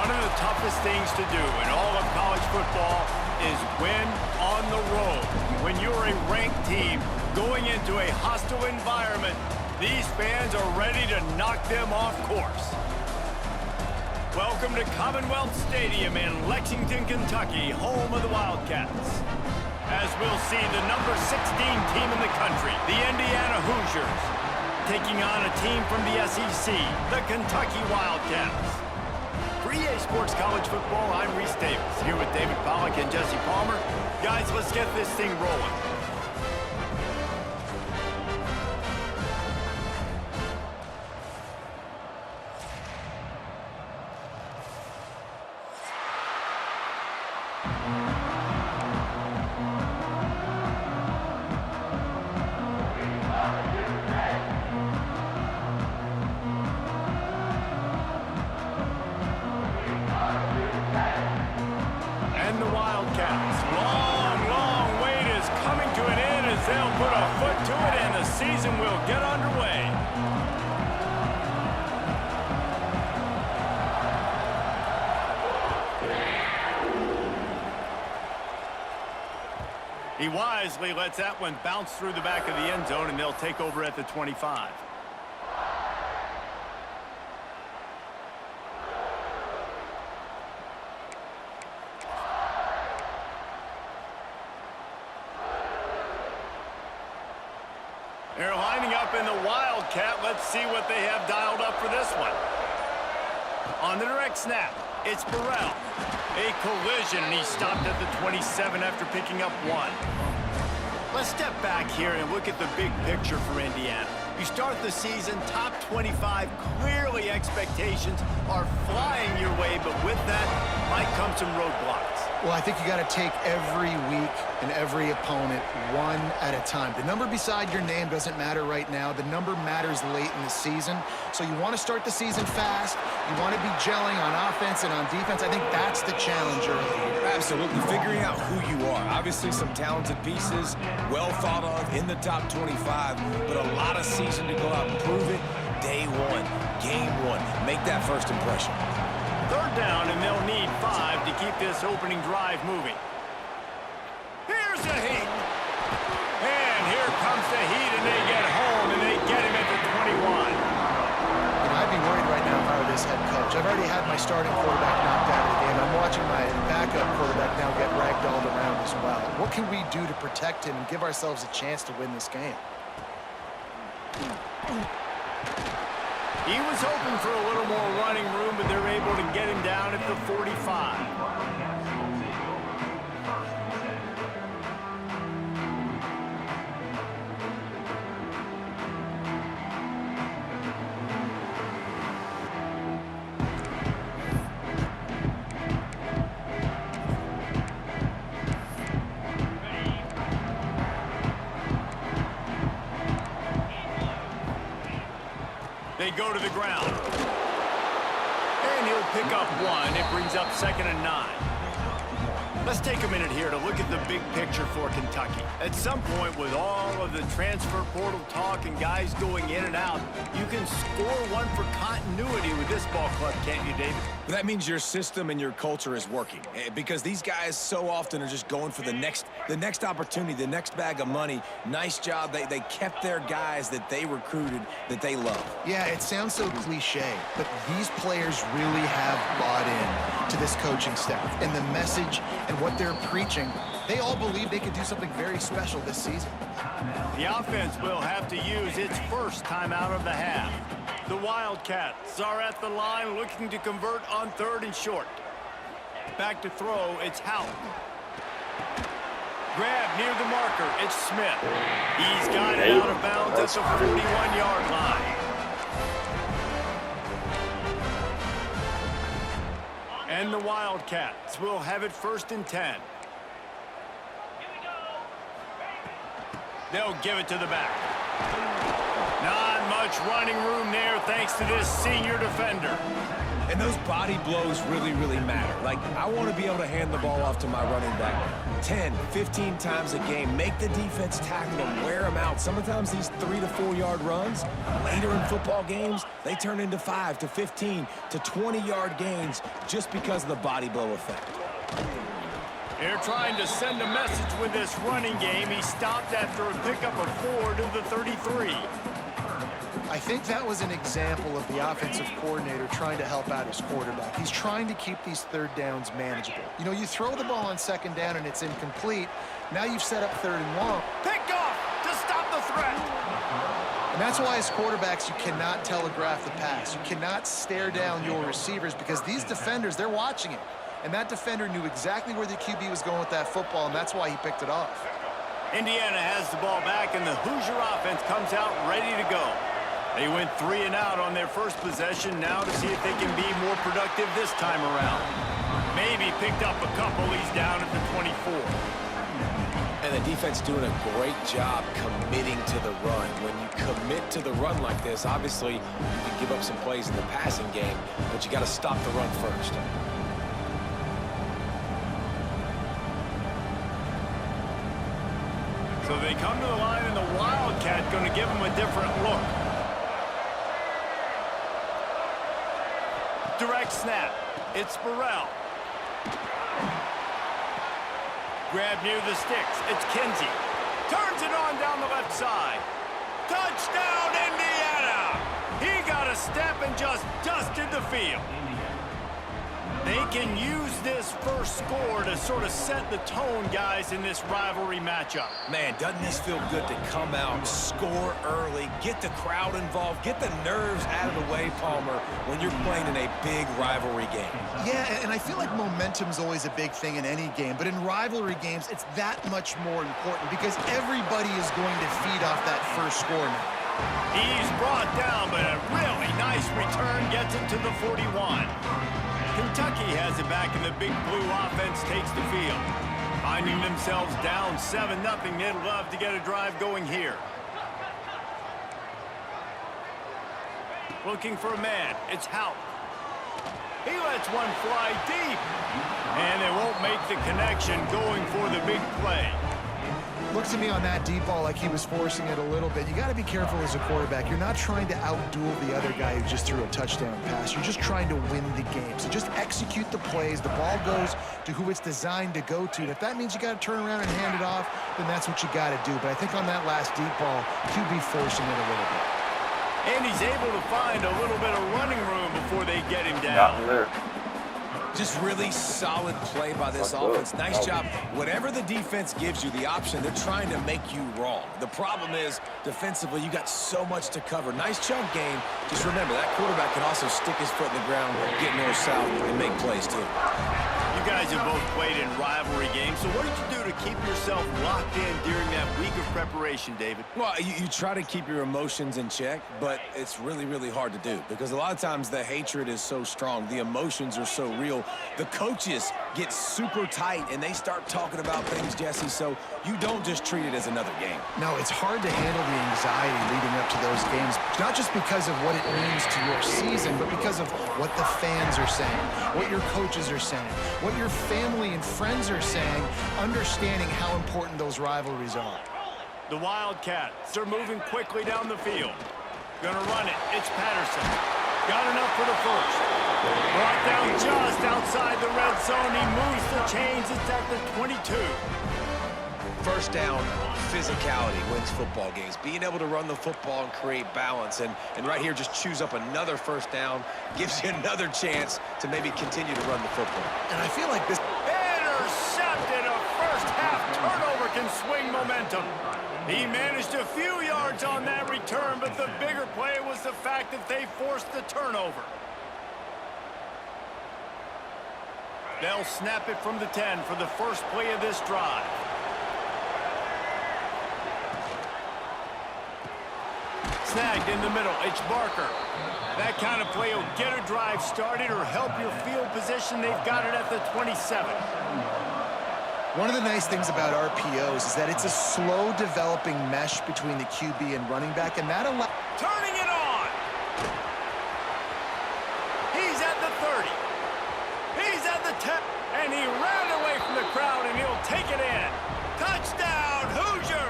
One of the toughest things to do in all of college football is win on the road. When you're a ranked team going into a hostile environment, these fans are ready to knock them off course. Welcome to Commonwealth Stadium in Lexington, Kentucky, home of the Wildcats. As we'll see the number 16 team in the country, the Indiana Hoosiers, taking on a team from the SEC, the Kentucky Wildcats. For EA Sports College Football, I'm Reese Davis, here with David Pollack and Jesse Palmer. Guys, let's get this thing rolling. They'll put a foot to it and the season will get underway. He wisely lets that one bounce through the back of the end zone, and they'll take over at the 25. They're lining up in the Wildcat. Let's see what they have dialed up for this one. On the direct snap, it's Burrell. A collision, and he stopped at the 27 after picking up one. Let's step back here and look at the big picture for Indiana. You start the season top 25. Clearly expectations are flying your way, but with that might come some roadblocks. Well, I think you got to take every week and every opponent one at a time. The number beside your name doesn't matter right now. The number matters late in the season. So you want to start the season fast. You want to be gelling on offense and on defense. I think that's the challenge early. Absolutely. Figuring out who you are. Obviously some talented pieces, well thought of in the top 25, but a lot of season to go out and prove it. Day one, game one. Make that first impression. Third down, and they'll need 5 to keep this opening drive moving. Here's the heat. And here comes the heat, and they get home, and they get him at the 21. I'd be worried right now if I were this head coach. I've already had my starting quarterback knocked out of the game. I'm watching my backup quarterback now get ragdolled around as well. What can we do to protect him and give ourselves a chance to win this game? He was hoping for a little more running room, but they're able to get him down at the 45. They go to the ground. And he'll pick up one. It brings up 2nd and 9. Let's take a minute here to look at the big picture for Kentucky. At some point, with all of the transfer portal talk and guys going in and out, you can score one for continuity with this ball club, can't you, David? That means your system and your culture is working, because these guys so often are just going for the next opportunity, the next bag of money. Nice job. They kept their guys that they recruited, that they love. Yeah, it sounds so cliche, but these players really have bought in to this coaching staff and the message and what they're preaching. They all believe they could do something very special this season. The offense will have to use its first timeout of the half. The Wildcats are at the line looking to convert on 3rd and short. Back to throw, it's Houck. Grab near the marker, it's Smith. He's got it out of bounds at the 41-yard line. And the Wildcats will have it 1st and 10. They'll give it to the back. Not much running room there thanks to this senior defender. And those body blows really, really matter. Like, I want to be able to hand the ball off to my running back 10, 15 times a game. Make the defense tackle them, wear them out. Sometimes these 3 to 4 yard runs, later in football games, they turn into 5 to 15 to 20-yard gains just because of the body blow effect. They're trying to send a message with this running game. He stopped after a pickup of 4 to the 33. I think that was an example of the offensive coordinator trying to help out his quarterback. He's trying to keep these third downs manageable. You know, you throw the ball on second down and it's incomplete. Now you've set up third and long. Picked off to stop the threat. And that's why as quarterbacks, you cannot telegraph the pass. You cannot stare down your receivers because these defenders, they're watching it. And that defender knew exactly where the QB was going with that football, and that's why he picked it off. Indiana has the ball back, and the Hoosier offense comes out ready to go. They went 3 and out on their first possession, now to see if they can be more productive this time around. Maybe picked up a couple. He's down at the 24. And the defense doing a great job committing to the run. When you commit to the run like this, obviously you can give up some plays in the passing game, but you got to stop the run first. So they come to the line, and the Wildcat going to give them a different look. Direct snap. It's Burrell. Grab near the sticks. It's Kinsey. Turns it on down the left side. Touchdown, Indiana! He got a step and just dusted the field. They can use this first score to sort of set the tone, guys, in this rivalry matchup. Man, doesn't this feel good to come out, score early, get the crowd involved, get the nerves out of the way, Palmer, when you're playing in a big rivalry game? Yeah, and I feel like momentum's always a big thing in any game, but in rivalry games, it's that much more important because everybody is going to feed off that first score now. He's brought down, but a really nice return gets him to the 41. Kentucky has it back, and the Big Blue offense takes the field. Finding themselves down 7-0, they'd love to get a drive going here. Looking for a man. It's Houck. He lets one fly deep. And they won't make the connection going for the big play. Looks to me on that deep ball like he was forcing it a little bit. You got to be careful as a quarterback. You're not trying to outduel the other guy who just threw a touchdown pass. You're just trying to win the game. So just execute the plays. The ball goes to who it's designed to go to. And if that means you got to turn around and hand it off, then that's what you got to do. But I think on that last deep ball, QB forcing it a little bit. And he's able to find a little bit of running room before they get him down. Got me there. Just really solid play by this offense. Nice job. Whatever the defense gives you the option, they're trying to make you wrong. The problem is, defensively, you got so much to cover. Nice chunk game. Just remember, that quarterback can also stick his foot in the ground, get north-south, and make plays, too. You guys have both played in rivalry games, so what did you do to keep yourself locked in during that week of preparation, David? Well, you try to keep your emotions in check, but it's really, really hard to do because a lot of times the hatred is so strong. The emotions are so real. The coaches get super tight, and they start talking about things, Jesse, so you don't just treat it as another game. No, it's hard to handle the anxiety leading up to those games, not just because of what it means to your season, but because of what the fans are saying, what your coaches are saying, what your family and friends are saying, understanding how important those rivalries are. The Wildcats are moving quickly down the field. Gonna run it. It's Patterson. Got enough for the first. Brought down just outside the red zone. He moves the chains. It's at the 22. First down, physicality wins football games. Being able to run the football and create balance. And right here, just choose up another first down. Gives you another chance to maybe continue to run the football. And I feel like this... Intercepted. A first-half turnover can swing momentum. He managed a few yards on that return, but the bigger play was the fact that they forced the turnover. They'll snap it from the 10 for the first play of this drive. Snagged in the middle. It's Barker. That kind of play will get a drive started or help your field position. They've got it at the 27. One of the nice things about RPOs is that it's a slow developing mesh between the QB and running back, and that allows... Turning it on! He's at the And he ran away from the crowd, and he'll take it in. Touchdown, Hoosiers!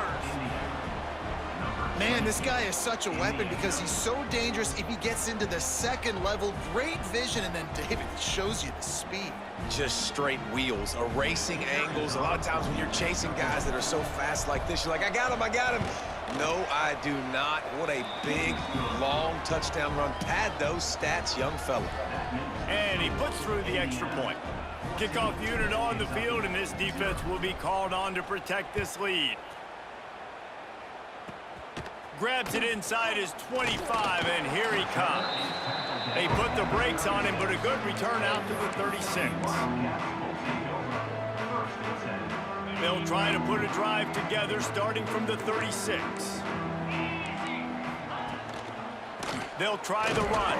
Man, this guy is such a weapon because he's so dangerous if he gets into the second level. Great vision, and then David shows you the speed. Just straight wheels, erasing angles. A lot of times when you're chasing guys that are so fast like this, you're like, I got him, I got him. No, I do not. What a big, long touchdown run. Pad those stats, young fella. And he puts through the extra point. Kickoff unit on the field, and this defense will be called on to protect this lead. Grabs it inside his 25, and here he comes. They put the brakes on him, but a good return out to the 36. They'll try to put a drive together starting from the 36. They'll try the run.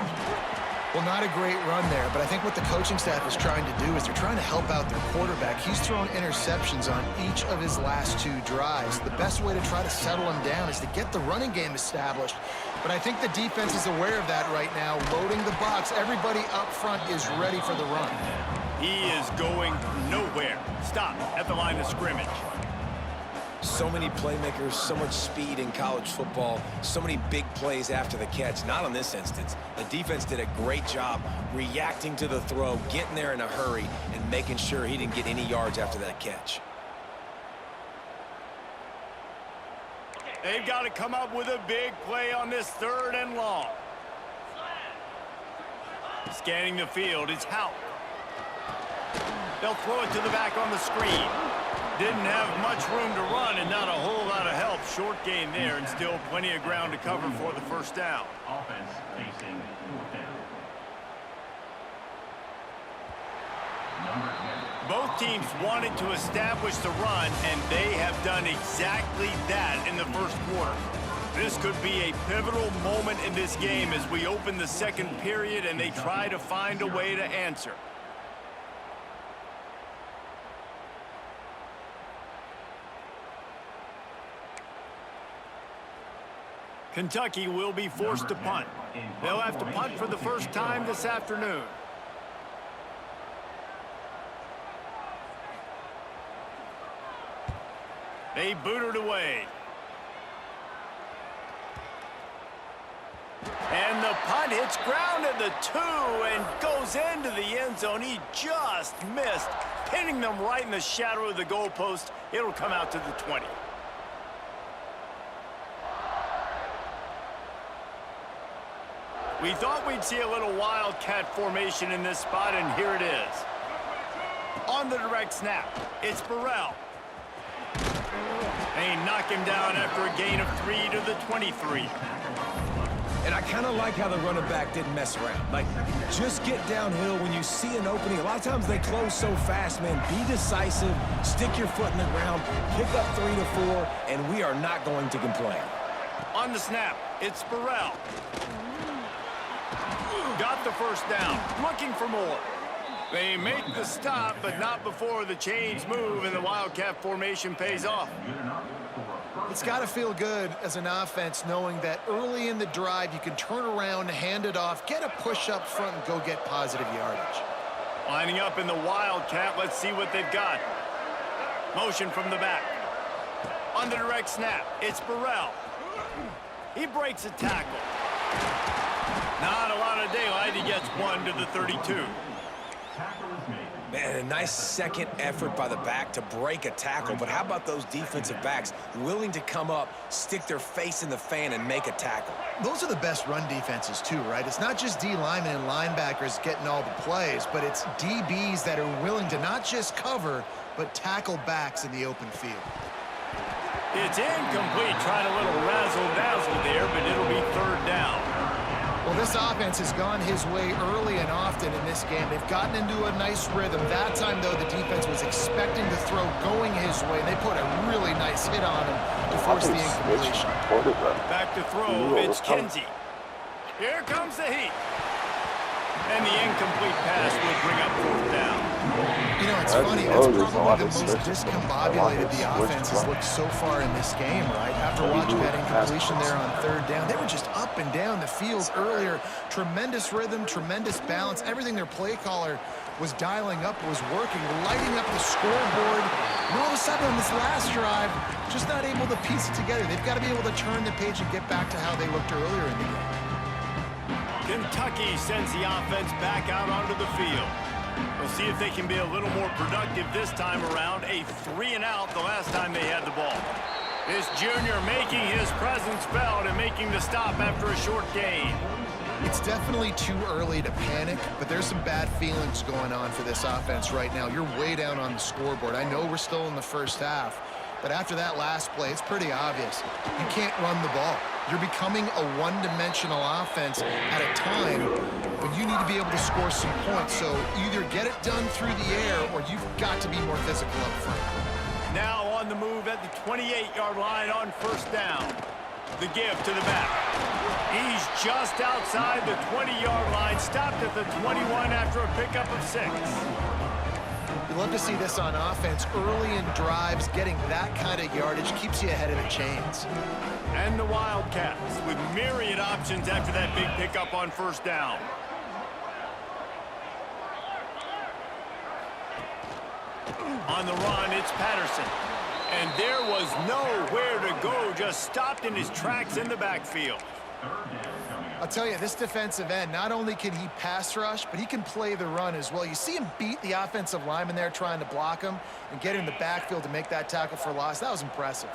Well, not a great run there, but I think what the coaching staff is trying to do is they're trying to help out their quarterback. He's thrown interceptions on each of his last 2 drives. The best way to try to settle him down is to get the running game established. But I think the defense is aware of that right now, loading the box. Everybody up front is ready for the run. He is going nowhere. Stop at the line of scrimmage. So many playmakers, so much speed in college football, so many big plays after the catch. Not in this instance. The defense did a great job reacting to the throw, getting there in a hurry, and making sure he didn't get any yards after that catch. They've got to come up with a big play on this 3rd and long. Scanning the field, it's Houck. They'll throw it to the back on the screen. Didn't have much room to run and not a whole lot of help. Short gain there and still plenty of ground to cover for the first down. Offense facing 4th down. Both teams wanted to establish the run, and they have done exactly that in the first quarter. This could be a pivotal moment in this game as we open the second period and they try to find a way to answer. Kentucky will be forced to punt. They'll have to punt for the first time this afternoon. They boot it away. And the punt hits ground at the 2 and goes into the end zone. He just missed, pinning them right in the shadow of the goalpost. It'll come out to the 20. We thought we'd see a little wildcat formation in this spot, and here it is. On the direct snap, it's Burrell. They knock him down after a gain of 3 to the 23. And I kind of like how the running back didn't mess around. Like, just get downhill when you see an opening. A lot of times they close so fast, man. Be decisive, stick your foot in the ground, pick up 3 to 4, and we are not going to complain. On the snap, it's Burrell. Got the first down, looking for more. They make the stop, but not before the chains move and the wildcat formation pays off. It's got to feel good as an offense knowing that early in the drive you can turn around, hand it off, get a push up front, and go get positive yardage. Lining up in the wildcat, let's see what they've got. Motion from the back. On the direct snap, it's Burrell. He breaks a tackle. Not a lot of daylight. He gets 1 to the 32. Man, a nice second effort by the back to break a tackle. But how about those defensive backs willing to come up, stick their face in the fan, and make a tackle? Those are the best run defenses, too, right? It's not just D linemen and linebackers getting all the plays, but it's DBs that are willing to not just cover, but tackle backs in the open field. It's incomplete. Tried a little razzle-dazzle there, but it'll be 3rd down. Well, this offense has gone his way early and often in this game. They've gotten into a nice rhythm. That time, though, the defense was expecting the throw going his way. They put a really nice hit on him to force the incompletion. Back to throw, it's Kinsey. Here comes the heat. And the incomplete pass will bring up 4th down. You know, it's funny. That's probably the most discombobulated the offense has looked so far in this game, right? After watching that incompletion there on 3rd down, they were just up and down the field earlier. Tremendous rhythm, tremendous balance, everything their play caller was dialing up, was working, lighting up the scoreboard. And all of a sudden on this last drive, just not able to piece it together. They've got to be able to turn the page and get back to how they looked earlier in the game. Kentucky sends the offense back out onto the field. We'll see if they can be a little more productive this time around. A 3-and-out the last time they had the ball. This junior making his presence felt and making the stop after a short gain. It's definitely too early to panic, but there's some bad feelings going on for this offense right now. You're way down on the scoreboard. I know we're still in the first half, but after that last play, it's pretty obvious. You can't run the ball. You're becoming a one-dimensional offense at a time when you need to be able to score some points. So either get it done through the air or you've got to be more physical up front. Now on the move at the 28-yard line on first down. The give to the back. He's just outside the 20-yard line, stopped at the 21 after a pickup of 6. You love to see this on offense. Early in drives, getting that kind of yardage keeps you ahead of the chains. And the Wildcats with myriad options after that big pickup on first down. On the run, it's Patterson. And there was nowhere to go, just stopped in his tracks in the backfield. I'll tell you, this defensive end, not only can he pass rush, but he can play the run as well. You see him beat the offensive lineman there trying to block him and get in the backfield to make that tackle for loss. That was impressive.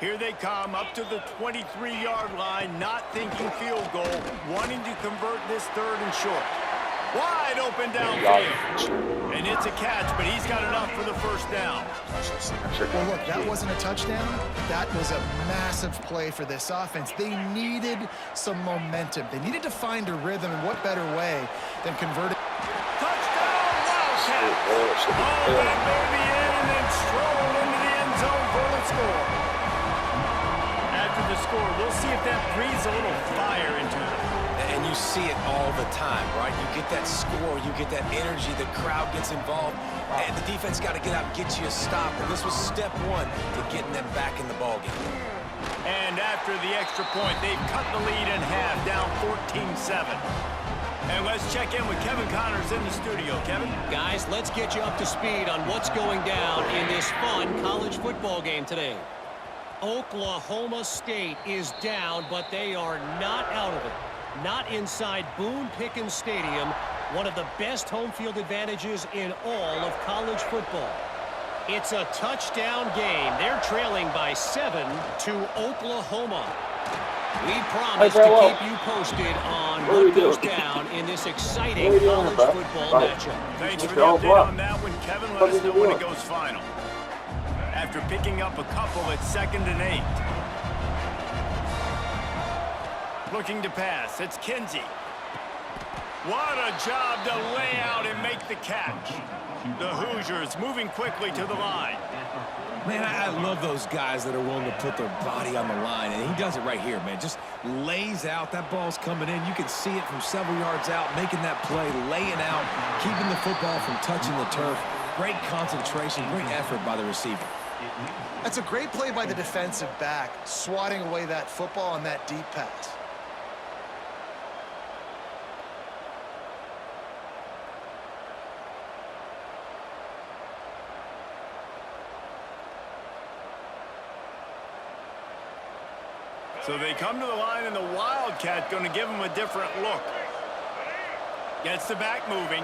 Here they come up to the 23-yard line, not thinking field goal, wanting to convert this 3rd and short. Wide open downfield. And it's a catch, but he's got enough for the first down. Well, look, that wasn't a touchdown. That was a massive play for this offense. They needed some momentum. They needed to find a rhythm, and what better way than convert it. Touchdown, Wildcats! Oh, that baby in and then stroll into the end zone for the score. After the score, we'll see if that breathes a little fire into them. And you see it all the time, right? You get that score, you get that energy, the crowd gets involved, and the defense got to get out and get you a stop. And this was step 1 to getting them back in the ballgame. And after the extra point, they've cut the lead in half, down 14-7. And let's check in with Kevin Connors in the studio. Kevin? Guys, let's get you up to speed on what's going down in this fun college football game today. Oklahoma State is down, but they are not out of it. Not inside Boone Pickens Stadium, one of the best home field advantages in all of college football. It's a touchdown game. They're trailing by 7 to Oklahoma. We promise to keep you posted on what goes down in this exciting college football matchup. Thanks for the update on that one, Kevin. Let us know when it goes final. After picking up a couple at 2nd and 8. Looking to pass, it's Kinsey. What a job to lay out and make the catch. The Hoosiers moving quickly to the line. Man, I love those guys that are willing to put their body on the line, and he does it right here, man. Just lays out. That ball's coming in. You can see it from several yards out, making that play, laying out, keeping the football from touching the turf. Great concentration, great effort by the receiver. That's a great play by the defensive back, swatting away that football on that deep pass. So they come to the line, and the Wildcat going to give them a different look. Gets the back moving.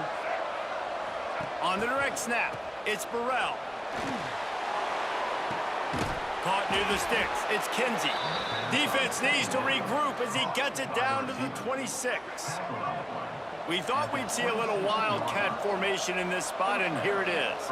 On the direct snap, it's Burrell. Caught near the sticks, it's Kinsey. Defense needs to regroup as he gets it down to the 26. We thought we'd see a little Wildcat formation in this spot, and here it is.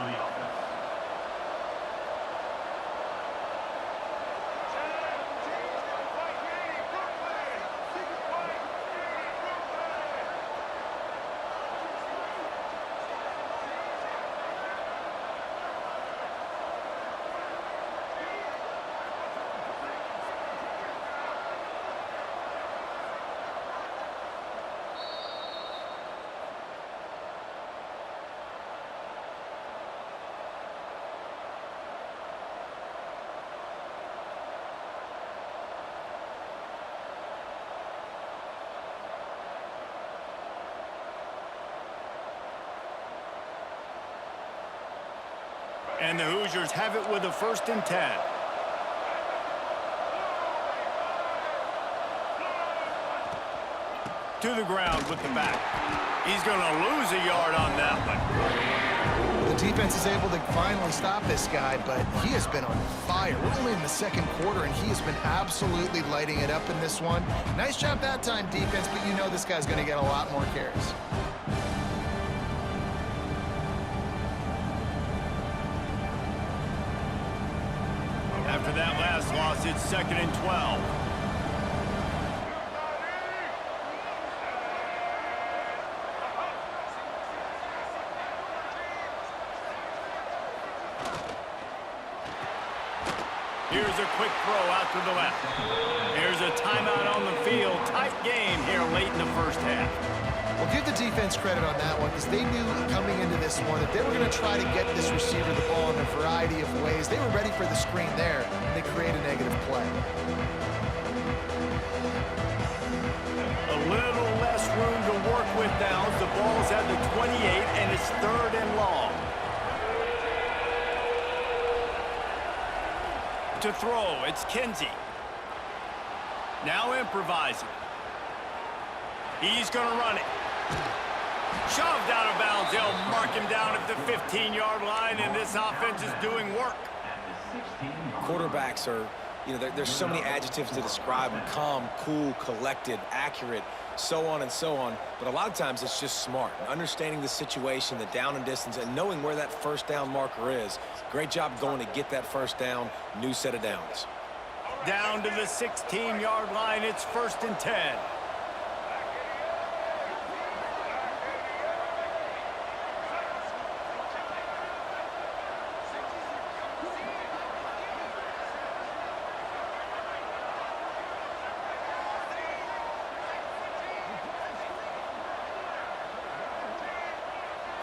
And the Hoosiers have it with a 1st and 10. To the ground with the back. He's going to lose a yard on that one. The defense is able to finally stop this guy, but he has been on fire. We're only in the 2nd quarter, and he has been absolutely lighting it up in this one. Nice job that time, defense, but you know this guy's going to get a lot more carries. After that last loss, it's 2nd and 12. Here's a quick throw out to the left. Here's a timeout on the field. Tight game here late in the 1st half. Well, give the defense credit on that one because they knew coming into this one that they were going to try to get this receiver the ball in a variety of ways. They were ready for the screen there, and they create a negative play. A little less room to work with now. The ball's at the 28, and it's 3rd and long. To throw, it's Kinsey. Now improvising. He's going to run it. Shoved out of bounds. They'll mark him down at the 15-yard line, and this offense is doing work. Quarterbacks are, there's so many adjectives to describe them. Calm, cool, collected, accurate, so on and so on. But a lot of times it's just smart. Understanding the situation, the down and distance, and knowing where that 1st down marker is. Great job going to get that 1st down. New set of downs. Down to the 16-yard line. It's 1st and 10.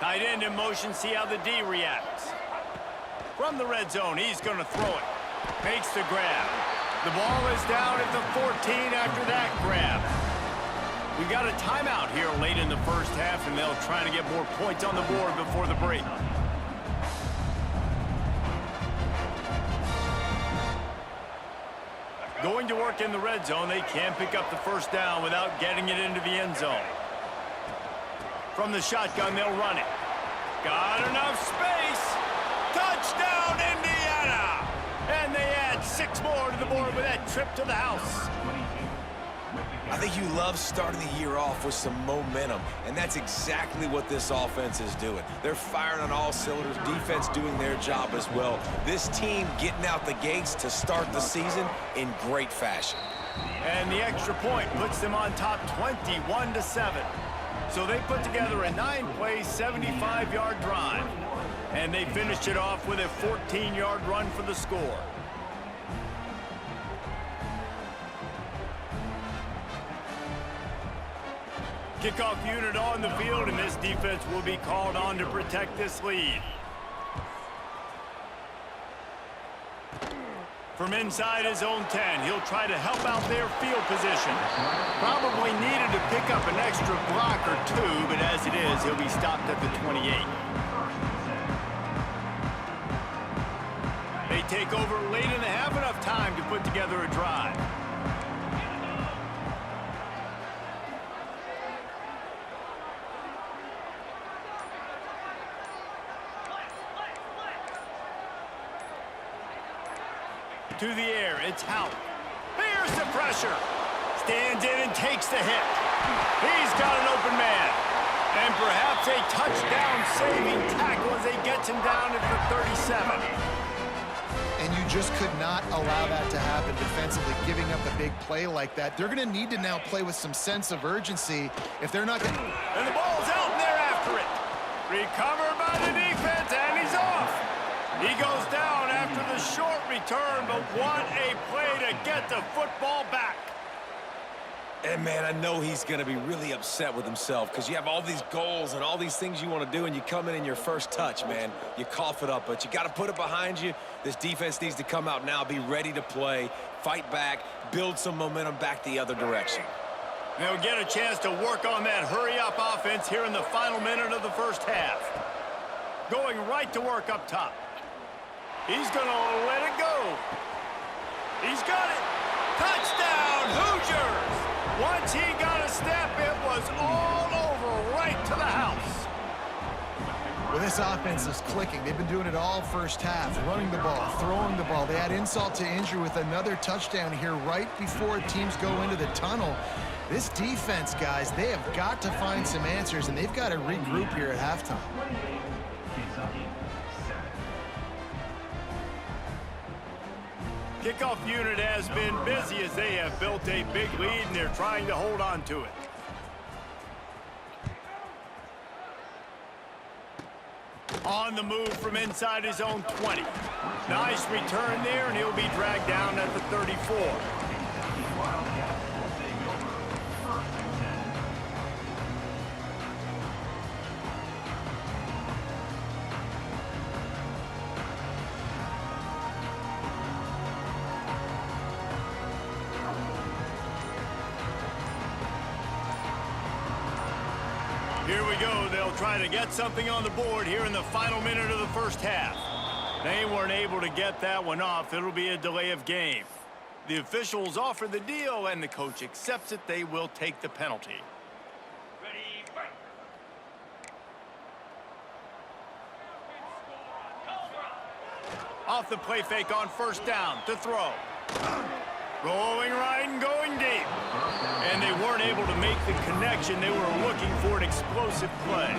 Tight end in motion, see how the D reacts. From the red zone, he's going to throw it. Makes the grab. The ball is down at the 14 after that grab. We got a timeout here late in the 1st half, and they'll try to get more points on the board before the break. Going to work in the red zone, they can't pick up the 1st down without getting it into the end zone. From the shotgun, they'll run it. Got enough space. Touchdown, Indiana! And they add 6 more to the board with that trip to the house. I think you love starting the year off with some momentum, and that's exactly what this offense is doing. They're firing on all cylinders, defense doing their job as well. This team getting out the gates to start the season in great fashion. And the extra point puts them on top 21-7. So they put together a 9-play, 75-yard drive. And they finished it off with a 14-yard run for the score. Kickoff unit on the field, and this defense will be called on to protect this lead. From inside his own 10, he'll try to help out their field position. Probably needed to pick up an extra block or 2, but as it is, he'll be stopped at the 28. They take over late and they have enough time to put together a drive. To the air, it's Howard. Here's the pressure. Stands in and takes the hit. He's got an open man. And perhaps a touchdown-saving tackle as he gets him down at the 37. And you just could not allow that to happen defensively, giving up a big play like that. They're going to need to now play with some sense of urgency if they're not going to... And the ball's out, and they're after it. Recovered by the defense, and he's off. He goes down after the short return, but what a play to get the football back. And, man, I know he's going to be really upset with himself because you have all these goals and all these things you want to do, and you come in your first touch, man. You cough it up, but you got to put it behind you. This defense needs to come out now, be ready to play, fight back, build some momentum back the other direction. They'll get a chance to work on that hurry-up offense here in the final minute of the first half. Going right to work up top. He's going to let it go. He's got it. Touchdown, Hoosiers! Once he got a step, it was all over right to the house. Well, this offense is clicking. They've been doing it all first half, running the ball, throwing the ball. They had insult to injury with another touchdown here right before teams go into the tunnel. This defense, guys, they have got to find some answers, and they've got to regroup here at halftime. Kickoff unit has been busy as they have built a big lead, and they're trying to hold on to it. On the move from inside his own 20. Nice return there, and he'll be dragged down at the 34. Here we go. They'll try to get something on the board here in the final minute of the first half. They weren't able to get that one off. It'll be a delay of game. The officials offer the deal, and the coach accepts it. They will take the penalty. Ready, fight. Off the play fake on first down to throw. Rolling right and going deep. And they weren't able to make the connection. They were looking for an explosive play.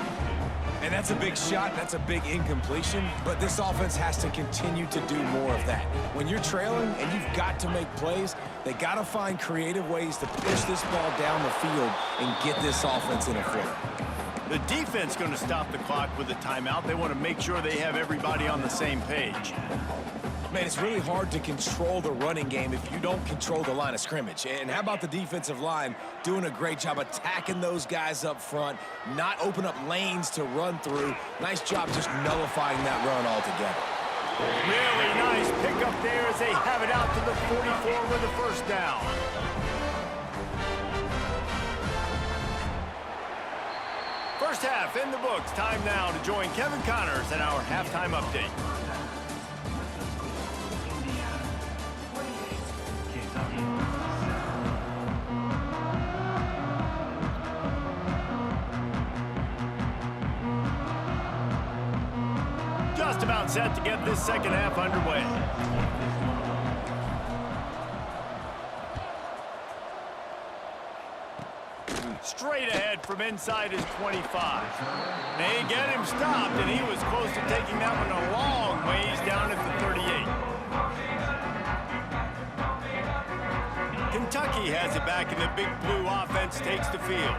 And that's a big shot. That's a big incompletion. But this offense has to continue to do more of that. When you're trailing and you've got to make plays, they got to find creative ways to push this ball down the field and get this offense in a flow. The defense going to stop the clock with a timeout. They want to make sure they have everybody on the same page. Man, it's really hard to control the running game if you don't control the line of scrimmage. And how about the defensive line doing a great job attacking those guys up front, not open up lanes to run through. Nice job just nullifying that run altogether. Really nice pickup there as they have it out to the 44 with the first down. First half in the books. Time now to join Kevin Connors in our halftime update. Just about set to get this second half underway. Straight ahead from inside his 25. They get him stopped, and he was close to taking that one a long ways down at the 38. Kentucky has it back, and the Big Blue offense takes the field.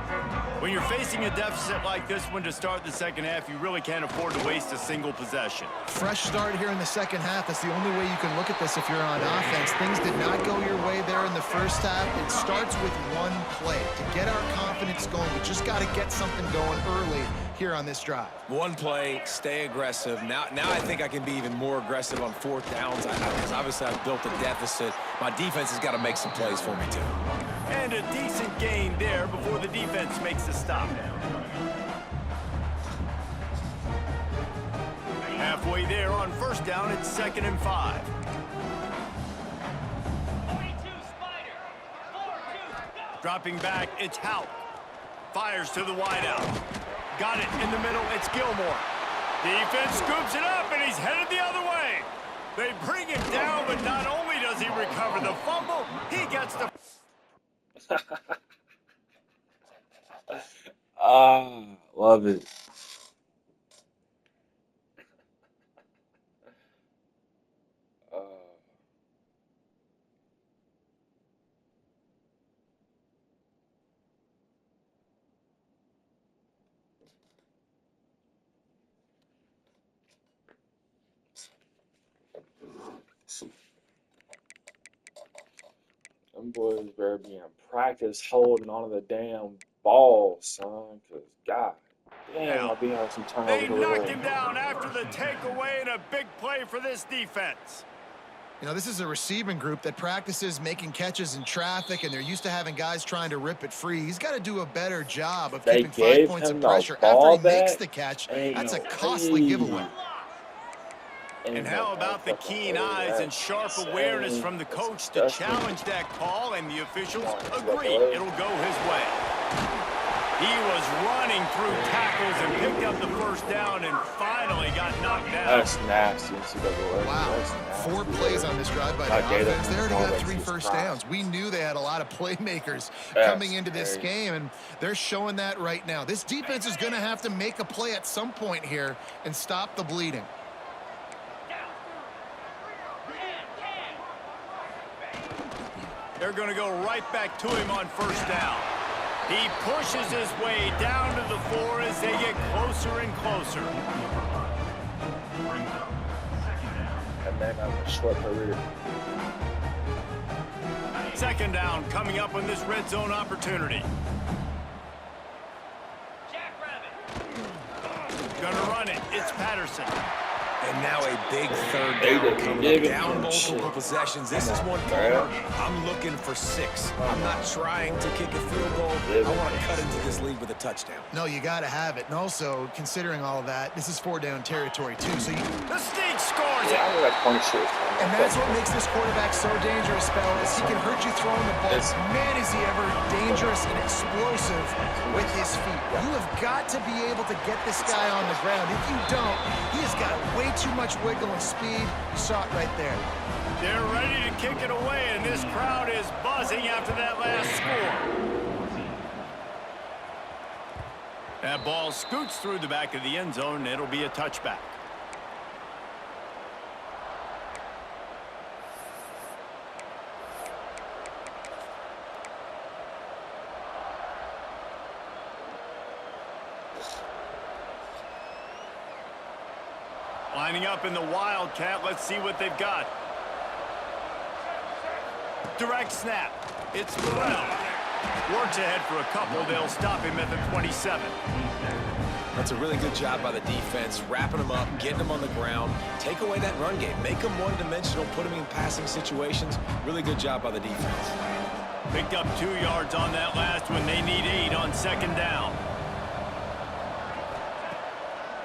When you're facing a deficit like this one to start the second half, you really can't afford to waste a single possession. Fresh start here in the second half. That's the only way you can look at this if you're on offense. Things did not go your way there in the first half. It starts with one play. To get our confidence going, we just got to get something going early here on this drive. One play, stay aggressive. Now I think I can be even more aggressive on fourth downs because obviously I've built a deficit. My defense has got to make some plays for me too. And a decent gain there before the defense makes the stop. Halfway there on first down, it's 2nd and 5. Dropping back, it's Hout. Fires to the wideout. Got it in the middle, it's Gilmore. Defense scoops it up, and he's headed the other way. They bring him down, but not only does he recover the fumble, he gets the... Love it. Them boys better be in practice holding on to the damn ball, son, because God damn, I'll be having some turnovers. They knocked him down after the takeaway, and a big play for this defense. You know, this is a receiving group that practices making catches in traffic, and they're used to having guys trying to rip it free. He's got to do a better job of keeping 5 points of pressure after he makes the catch. That's a costly giveaway. And how about the keen eyes and sharp awareness from the coach to challenge that call, and the officials agree it'll go his way. He was running through tackles and picked up the first down and finally got knocked down. That's nasty. Wow. 4 plays on this drive by the offense. They already got 3 first downs. We knew they had a lot of playmakers coming into this game, and they're showing that right now. This defense is going to have to make a play at some point here and stop the bleeding. They're going to go right back to him on first down. He pushes his way down to the floor as they get closer and closer. And then a short career. Second down coming up on this red zone opportunity. Gonna run it. It's Patterson. And now a big third down coming up. Down multiple possessions. This is one corner. I'm looking for 6. I'm not trying to kick a field goal. I want to cut into this lead with a touchdown. No, you got to have it. And also, considering all of that, this is 4-down territory, too. So The Sneak scores it. And that's what makes this quarterback so dangerous, fellas. He can hurt you throwing the ball. Man, is he ever dangerous and explosive with his feet. You have got to be able to get this guy on the ground. If you don't, he has got way too much wiggle and speed. You saw it right there. They're ready to kick it away, and this crowd is buzzing after that last score. That ball scoots through the back of the end zone, and it'll be a touchback. Lining up in the Wildcat. Let's see what they've got. Direct snap. It's Burrell. Works ahead for a couple. They'll stop him at the 27. That's a really good job by the defense, wrapping them up, getting them on the ground, take away that run game, make them one-dimensional, put them in passing situations. Really good job by the defense. Picked up 2 yards on that last one. They need 8 on second down.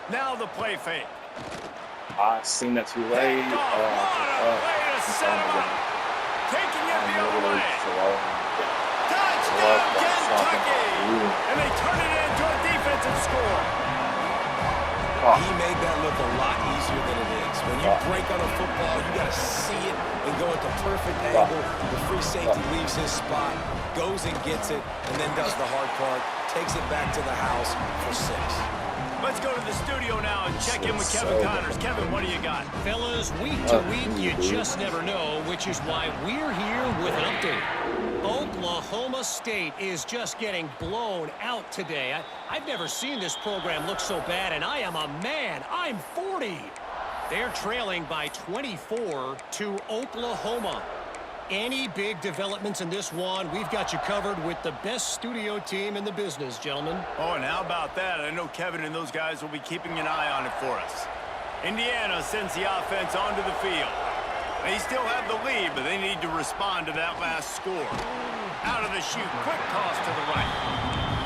Now the play fake. I seen that too late. What a way to set him up. Taking it the other way. Touchdown, Kentucky! And they turn it into a defensive score. He made that look a lot easier than it is. When you break on a football, you got to see it and go at the perfect angle. The free safety leaves his spot, goes and gets it, and then does the hard part, takes it back to the house for 6. Let's go to the studio now and check in with Kevin Connors. Kevin, what do you got? Fellas, week to week, you just never know, which is why we're here with an update. Oklahoma State is just getting blown out today. I've never seen this program look so bad, and I am a man. I'm 40. They're trailing by 24 to Oklahoma. Any big developments in this one, we've got you covered with the best studio team in the business, gentlemen. Oh, and how about that? I know Kevin and those guys will be keeping an eye on it for us. Indiana sends the offense onto the field. They still have the lead, but they need to respond to that last score. Out of the chute, quick toss to the right.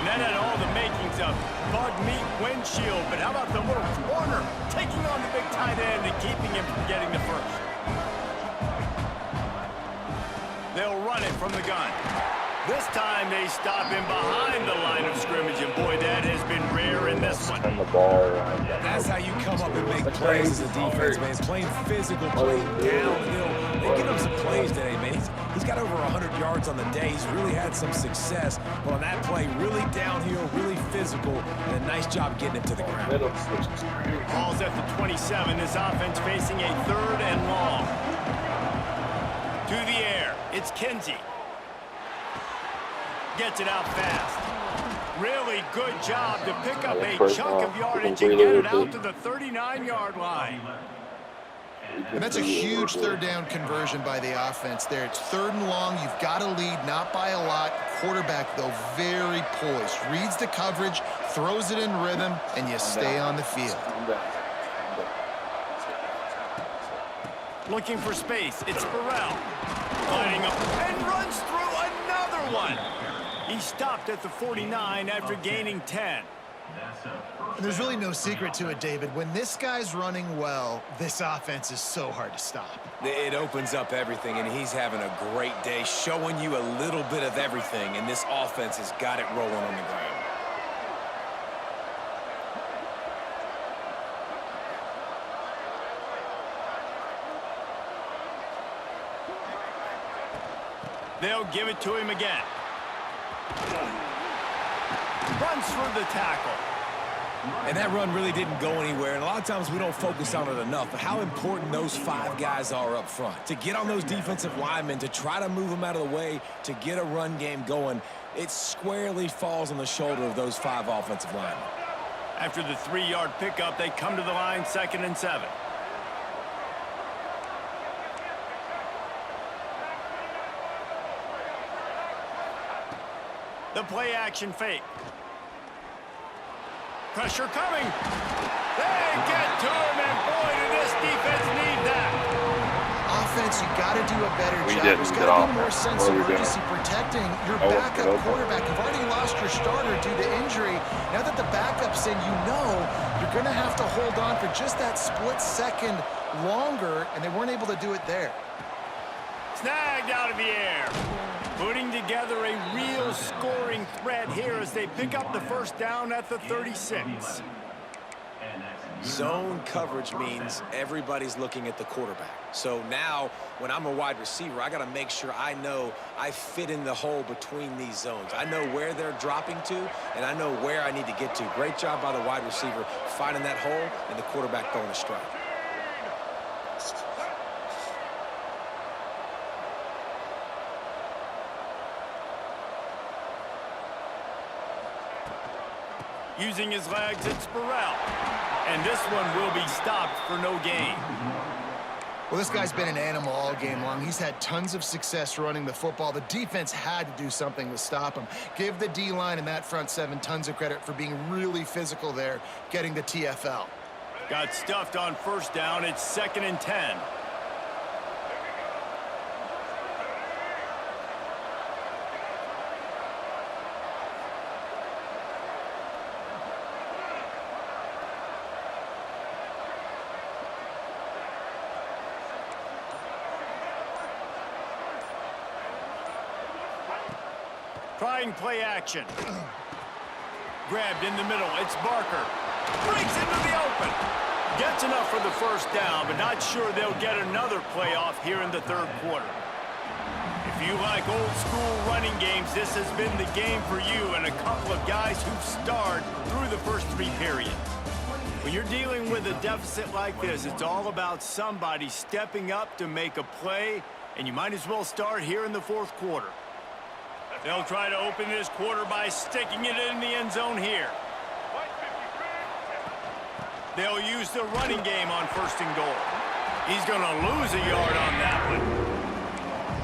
And that had all the makings of bug meat windshield, but how about the little corner taking on the big tight end and keeping him from getting the first? They'll run it from the gun. This time they stop him behind the line of scrimmage, and boy, that has been rare in this one. That's how you come up and make plays as a defense, man. Playing physical, playing downhill. They give him some plays today, man. He's got over 100 yards on the day. He's really had some success. But on that play, really downhill, really physical, and a nice job getting it to the ground. Ball's at the 27. This offense facing a 3rd and long. To the air. It's Kinsey. Gets it out fast. Really good job to pick up a chunk of yardage and get it out to the 39-yard line. And that's a huge 3rd down conversion by the offense there. It's 3rd and long. You've got to lead, not by a lot. Quarterback, though, very poised. Reads the coverage, throws it in rhythm, and you stay on the field. Looking for space. It's Burrell. Lining up and runs through another one. He stopped at the 49 after gaining 10. And there's really no secret to it, David. When this guy's running well, this offense is so hard to stop. It opens up everything, and he's having a great day, showing you a little bit of everything, and this offense has got it rolling on the ground. They'll give it to him again. Runs through the tackle. And that run really didn't go anywhere, and a lot of times we don't focus on it enough, but how important those 5 guys are up front. To get on those defensive linemen, to try to move them out of the way, to get a run game going, it squarely falls on the shoulder of those 5 offensive linemen. After the 3-yard pickup, they come to the line, 2nd and 7. The play action fake. Pressure coming. They get to him, and boy, did this defense need that. Offense, you got to do a better We job. didn't There's get got to off be more it. sense What of are we doing? urgency protecting your Oh, backup okay. quarterback. You've already lost your starter due to injury. Now that the backup's in, you know you're going to have to hold on for just that split second longer, and they weren't able to do it there. Snagged out of the air. Putting together a real scoring threat here as they pick up the first down at the 36. Zone coverage means everybody's looking at the quarterback. So now, when I'm a wide receiver, I got to make sure I know I fit in the hole between these zones. I know where they're dropping to, and I know where I need to get to. Great job by the wide receiver finding that hole and the quarterback throwing a strike. Using his legs, it's Burrell. And this one will be stopped for no gain. Well, this guy's been an animal all game long. He's had tons of success running the football. The defense had to do something to stop him. Give the D-line and that front 7 tons of credit for being really physical there, getting the TFL. Got stuffed on first down. It's 2nd and 10. Trying play action. Grabbed in the middle. It's Barker. Breaks into the open. Gets enough for the first down, but not sure they'll get another playoff here in the 3rd quarter. If you like old school running games, this has been the game for you and a couple of guys who've starred through the first 3 periods. When you're dealing with a deficit like this, it's all about somebody stepping up to make a play, and you might as well start here in the 4th quarter. They'll try to open this quarter by sticking it in the end zone here. They'll use the running game on 1st and goal. He's going to lose a yard on that one.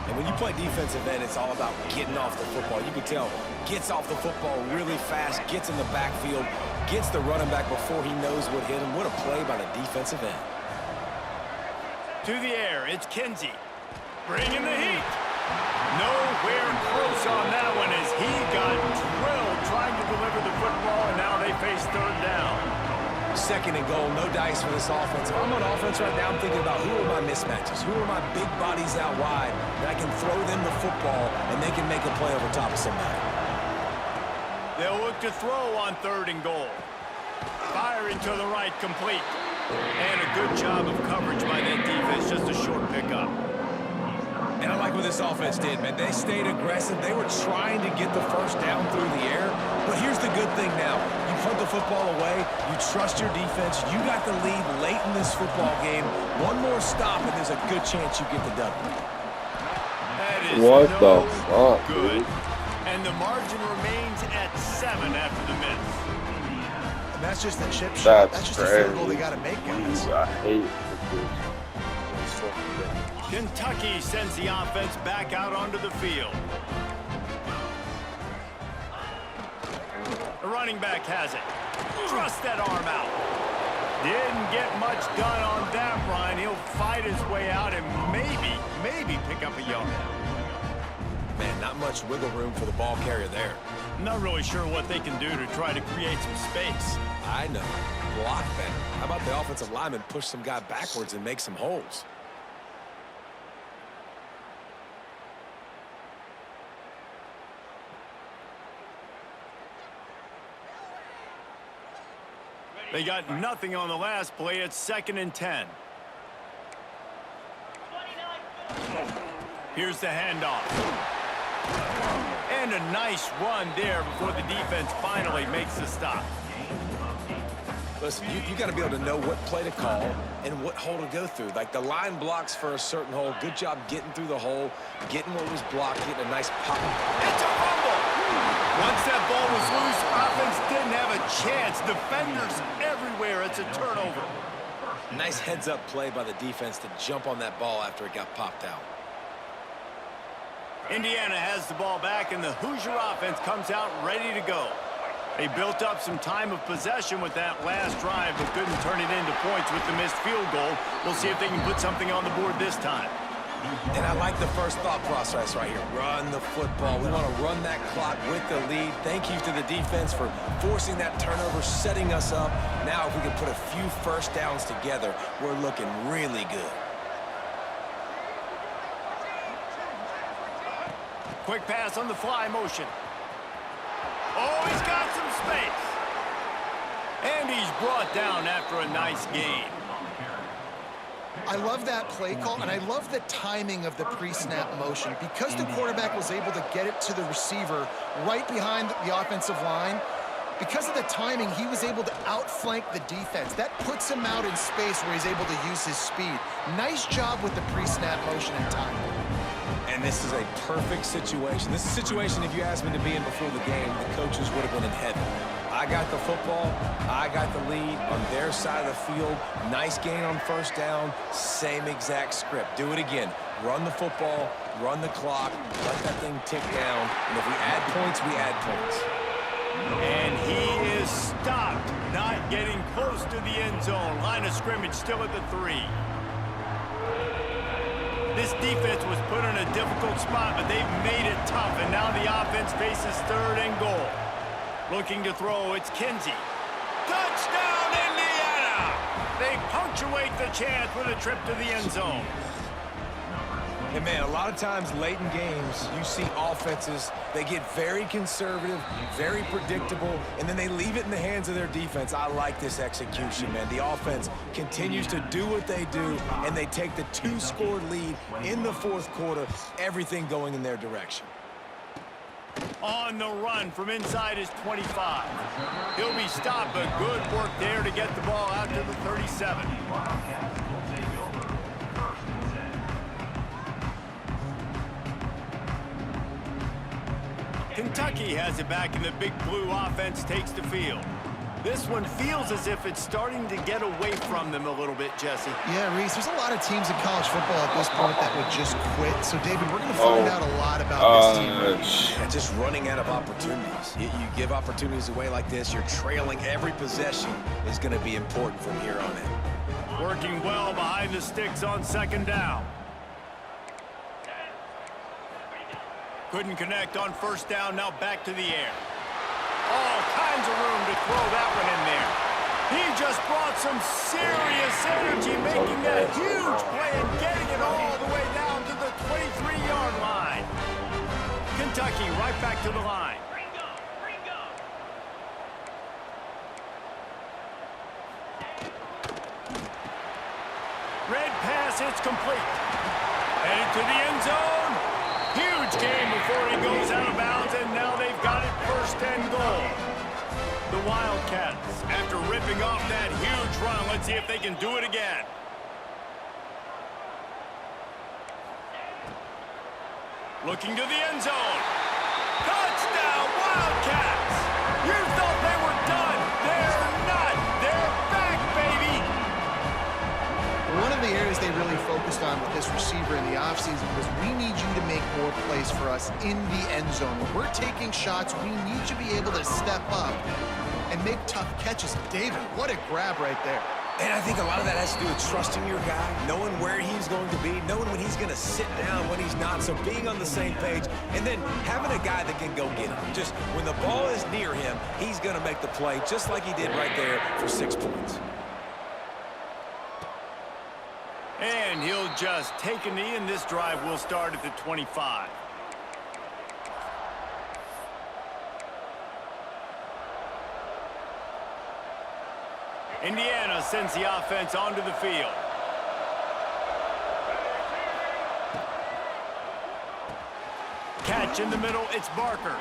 And when you play defensive end, it's all about getting off the football. You can tell, gets off the football really fast, gets in the backfield, gets the running back before he knows what hit him. What a play by the defensive end. To the air, it's Kinsey. Bringing the heat. Nowhere close on that one as he got drilled trying to deliver the football, and now they face 3rd down. 2nd and goal, no dice for this offense. If I'm on offense right now, I'm thinking about who are my mismatches? Who are my big bodies out wide that I can throw them the football and they can make a play over top of somebody? They'll look to throw on 3rd and goal. Firing to the right, complete. And a good job of coverage by that defense, just a short pickup. And I like what this offense did, man. They stayed aggressive. They were trying to get the first down through the air. But here's the good thing now. You punt the football away. You trust your defense. You got the lead late in this football game. One more stop, and there's a good chance you get the W. That is What no the fuck, good. dude? And the margin remains at 7 after the miss. And that's just the chip shot. That's That's just the field goal crazy. they got to make, guys. I hate this. Kentucky sends the offense back out onto the field. The running back has it. Thrust that arm out. Didn't get much done on that run. He'll fight his way out and maybe pick up a yard. Man, not much wiggle room for the ball carrier there. I'm not really sure what they can do to try to create some space. I know. Block better. How about the offensive lineman push some guy backwards and make some holes? They got nothing on the last play. It's 2nd and 10. Here's the handoff. And a nice run there before the defense finally makes the stop. Listen, you got to be able to know what play to call and what hole to go through. Like the line blocks for a certain hole. Good job getting through the hole, getting what was blocked, getting a nice pop. It's a fumble. Once that ball was loose, offense didn't have a chance. Defenders everywhere. It's a turnover. Nice heads-up play by the defense to jump on that ball after it got popped out. Indiana has the ball back, and the Hoosier offense comes out ready to go. They built up some time of possession with that last drive, but couldn't turn it into points with the missed field goal. We'll see if they can put something on the board this time. And I like the first thought process right here. Run the football. We want to run that clock with the lead. Thank you to the defense for forcing that turnover, setting us up. Now if we can put a few first downs together, we're looking really good. Quick pass on the fly motion. Oh, he's got some space. And he's brought down after a nice gain. I love that play call, and I love the timing of the pre-snap motion. Because the quarterback was able to get it to the receiver right behind the offensive line, because of the timing, he was able to outflank the defense. That puts him out in space where he's able to use his speed. Nice job with the pre-snap motion and timing. And this is a perfect situation. This is a situation, if you asked me to be in before the game, the coaches would have been in heaven. I got the football. I got the lead on their side of the field. Nice gain on first down. Same exact script. Do it again. Run the football, run the clock, let that thing tick down. And if we add points, we add points. And he is stopped, not getting close to the end zone. Line of scrimmage still at the 3. This defense was put in a difficult spot, but they've made it tough, and now the offense faces 3rd and goal. Looking to throw, it's Kinsey. Touchdown, Indiana! They punctuate the chance with a trip to the end zone. And man, a lot of times late in games, you see offenses, they get very conservative, very predictable, and then they leave it in the hands of their defense. I like this execution, man. The offense continues to do what they do, and they take the 2-score lead in the 4th quarter, everything going in their direction. On the run from inside his 25. He'll be stopped, but good work there to get the ball out to the 37. Kentucky has it back, and the big blue offense takes the field. This one feels as if it's starting to get away from them a little bit, Jesse. Yeah, Reese, there's a lot of teams in college football at this point that would just quit. So, David, we're going to find out a lot about this team. Yeah, just running out of opportunities. You give opportunities away like this, you're trailing. Every possession is going to be important from here on in. Working well behind the sticks on 2nd down. Couldn't connect on 1st down, now back to the air. All kinds of room to throw that one in there. He just brought some serious energy, making that huge play and getting it all the way down to the 23-yard line. Kentucky right back to the line. Red pass, it's complete. Headed to the end zone. Huge game before he goes out of bounds, and now they've got it 1st and goal. The Wildcats, after ripping off that huge run, let's see if they can do it again. Looking to the end zone. Touchdown, Wildcats! You thought they were done. They're not. They're back, baby! One of the areas they really focused on with this receiver in the offseason was we need you to make more plays for us in the end zone. When we're taking shots, we need you to be able to step up and make tough catches. David, what a grab right there. And I think a lot of that has to do with trusting your guy, knowing where he's going to be, knowing when he's going to sit down, when he's not. So being on the same page, and then having a guy that can go get him. Just when the ball is near him, he's going to make the play, just like he did right there for 6 points. And he'll just take a knee, and this drive will start at the 25. Indiana sends the offense onto the field. Catch in the middle, it's Barker.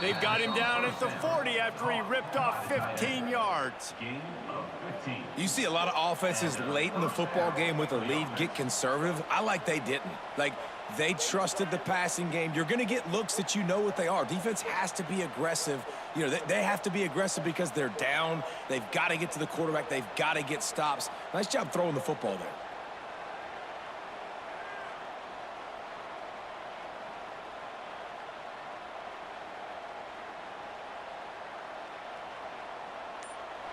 They've got him down at the 40 after he ripped off 15 yards. You see a lot of offenses late in the football game with a lead get conservative. I like they didn't. Like, they trusted the passing game. You're going to get looks that you know what they are. Defense has to be aggressive. You know, they have to be aggressive because they're down. They've got to get to the quarterback. They've got to get stops. Nice job throwing the football there.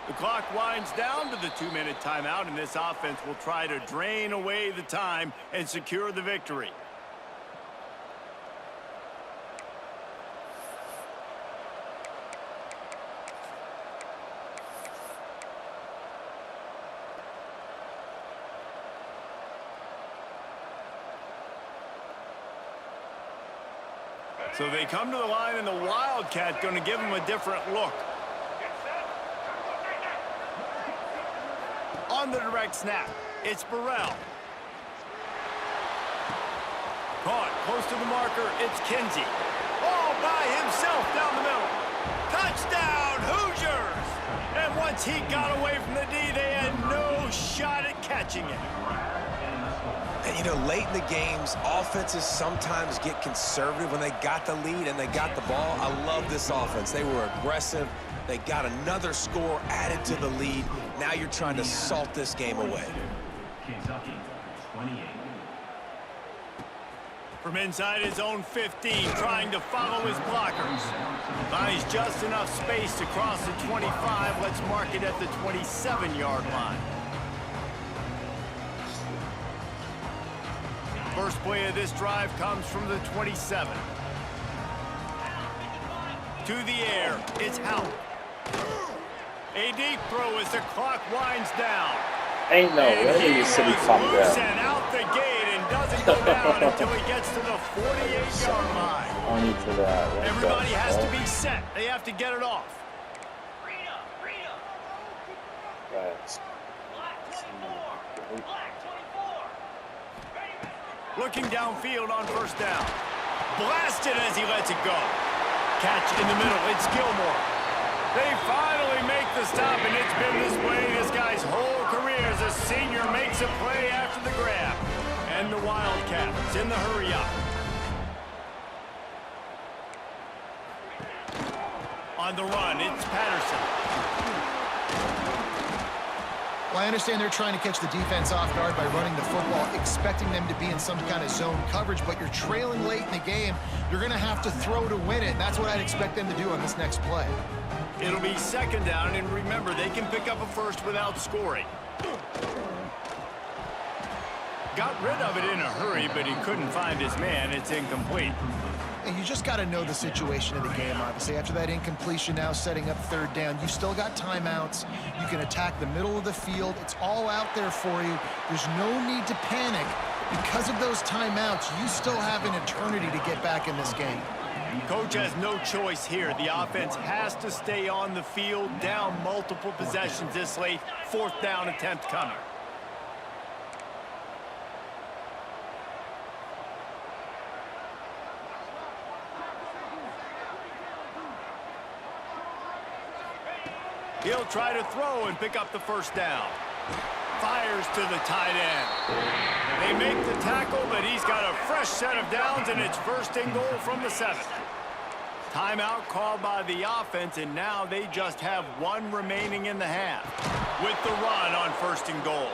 The clock winds down to the 2-minute timeout, and this offense will try to drain away the time and secure the victory. So they come to the line, and the Wildcat going to give them a different look. On the direct snap, it's Burrell. Caught close to the marker, it's Kinsey. All by himself down the middle. Touchdown, Hoosiers! And once he got away from the D, they had no shot at catching it. And, you know, late in the games, offenses sometimes get conservative when they got the lead and they got the ball. I love this offense. They were aggressive. They got another score added to the lead. Now you're trying to salt this game away. Kentucky, 28. From inside his own 15, trying to follow his blockers. Buys just enough space to cross the 25. Let's mark it at the 27-yard line. First play of this drive comes from the 27. To the air, it's Howard. A deep throw as the clock winds down. Ain't no And way he you was should be fucked loose up. and out the gate and doesn't go down until he gets to the 48-yard line. On you for that. What Everybody the has to fuck? be set. They have to get it off. That's- Looking downfield on first down. Blasted as he lets it go. Catch in the middle. It's Gilmore. They finally make the stop, and it's been this way this guy's whole career as a senior makes a play after the grab. And the Wildcats in the hurry-up. On the run, it's Patterson. Well, I understand they're trying to catch the defense off guard by running the football, expecting them to be in some kind of zone coverage, but you're trailing late in the game. You're going to have to throw to win it, and that's what I'd expect them to do on this next play. It'll be second down, and remember, they can pick up a first without scoring. Got rid of it in a hurry, but he couldn't find his man. It's incomplete. And you just got to know the situation of the game, obviously. After that incompletion, now setting up third down, you've still got timeouts. You can attack the middle of the field. It's all out there for you. There's no need to panic. Because of those timeouts, you still have an eternity to get back in this game. Coach has no choice here. The offense has to stay on the field, down multiple possessions this late. Fourth down attempt coming. He'll try to throw and pick up the first down. Fires to the tight end. They make the tackle, but he's got a fresh set of downs, and it's first and goal from the 7. Timeout called by the offense, and now they just have one remaining in the half with the run on first and goal.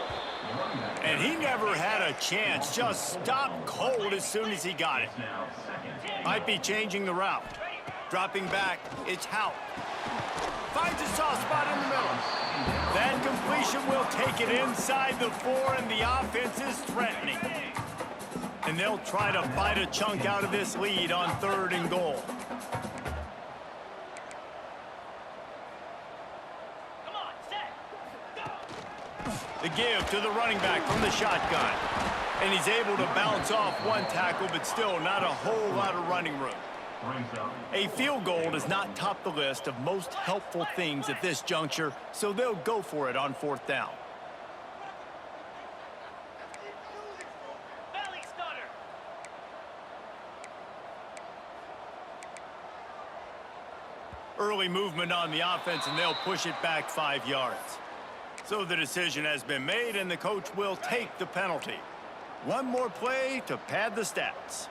And he never had a chance, just stopped cold as soon as he got it. Might be changing the route. Dropping back, it's Howard. Finds a soft spot in the middle. That completion will take it inside the 4, and the offense is threatening. And they'll try to bite a chunk out of this lead on 3rd and goal. The give to the running back from the shotgun. And he's able to bounce off one tackle, but still not a whole lot of running room. A field goal does not top the list of most helpful things at this juncture, so they'll go for it on 4th down. Early movement on the offense, and they'll push it back 5 yards. So the decision has been made, and the coach will take the penalty. One more play to pad the stats.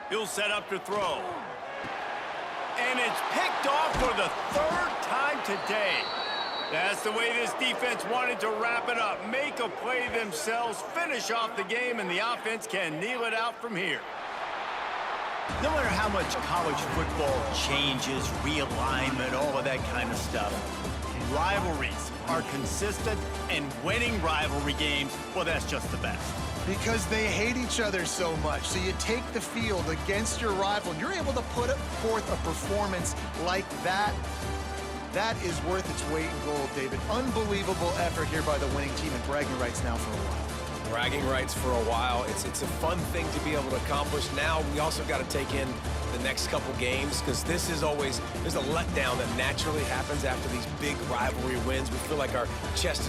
He'll set up to throw. And it's picked off for the 3rd time today. That's the way this defense wanted to wrap it up. Make a play themselves, finish off the game, and the offense can kneel it out from here. No matter how much college football changes, realignment, all of that kind of stuff, rivalries are consistent, and winning rivalry games, well, that's just the best. Because they hate each other so much. So you take the field against your rival, and you're able to put forth a performance like that. That is worth its weight in gold, David. Unbelievable effort here by the winning team, and bragging rights now for a while. Bragging rights for a while. It's a fun thing to be able to accomplish. Now we also got to take in the next couple games, because this is always, there's a letdown that naturally happens after these big rivalry wins. We feel like our chest